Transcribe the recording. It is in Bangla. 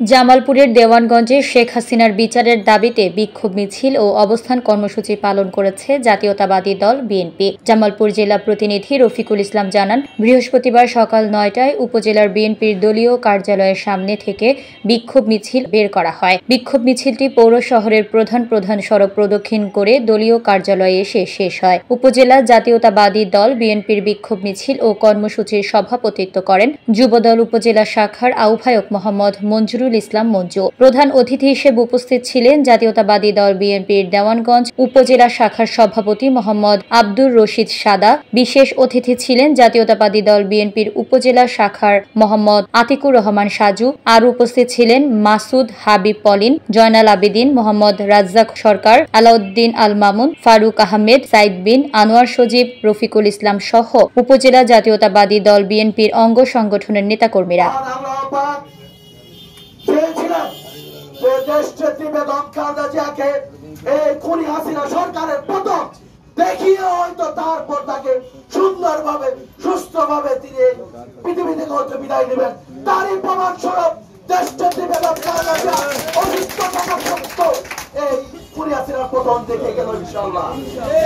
জামালপুরের দেওয়ানগঞ্জে শেখ হাসিনার বিচারের দাবিতে বিক্ষোভ মিছিল ও অবস্থান কর্মসূচি পালন করেছে জাতীয়তাবাদী দল বিএনপি। জামালপুর জেলা প্রতিনিধি রফিকুল ইসলাম জানান, বৃহস্পতিবার সকাল ৯টায় উপজেলার বিএনপির দলীয় কার্যালয়ের সামনে থেকে বিক্ষোভ মিছিল বের করা হয়। বিক্ষোভ মিছিলটি পৌর শহরের প্রধান সড়ক প্রদক্ষিণ করে দলীয় কার্যালয়ে এসে শেষ হয়। উপজেলা জাতীয়তাবাদী দল বিএনপির বিক্ষোভ মিছিল ও কর্মসূচির সভাপতিত্ব করেন যুবদল উপজেলা শাখার আহ্বায়ক মোহাম্মদ মঞ্জুরুল ইসলাম মঞ্জু। প্রধান অতিথি হিসেবে উপস্থিত ছিলেন জাতীয়তাবাদী দল বিএনপির দেওয়ানগঞ্জ উপজেলা শাখার সভাপতি মোহাম্মদ আব্দুর রশিদ সাদা। বিশেষ অতিথি ছিলেন জাতীয়তাবাদী দল বিএনপির উপজেলা শাখার মোহাম্মদ আতিকুর রহমান সাজু। আর উপস্থিত ছিলেন মাসুদ হাবিব পলিন, জয়নাল আবেদিন, মোহাম্মদ রাজ্জাক সরকার, আলাউদ্দিন আল মামুন, ফারুক আহমেদ, সাইদ বিন আনোয়ার সজীব, রফিকুল ইসলাম সহ উপজেলা জাতীয়তাবাদী দল বিএনপির অঙ্গ সংগঠনের নেতাকর্মীরা। দেখিয়ে হয়তো তারপর তাকে সুন্দরভাবে সুস্থভাবে তিনি পৃথিবীতে হয়তো বিদায় নেবেন। তারই প্রমাণ স্বরূপ দেশটি বেগম খালেদা জিয়া অসুস্থ থাকা সত্ত্বেও এই খুনি হাসিনার পতন দেখে গেল ইনশাআল্লাহ।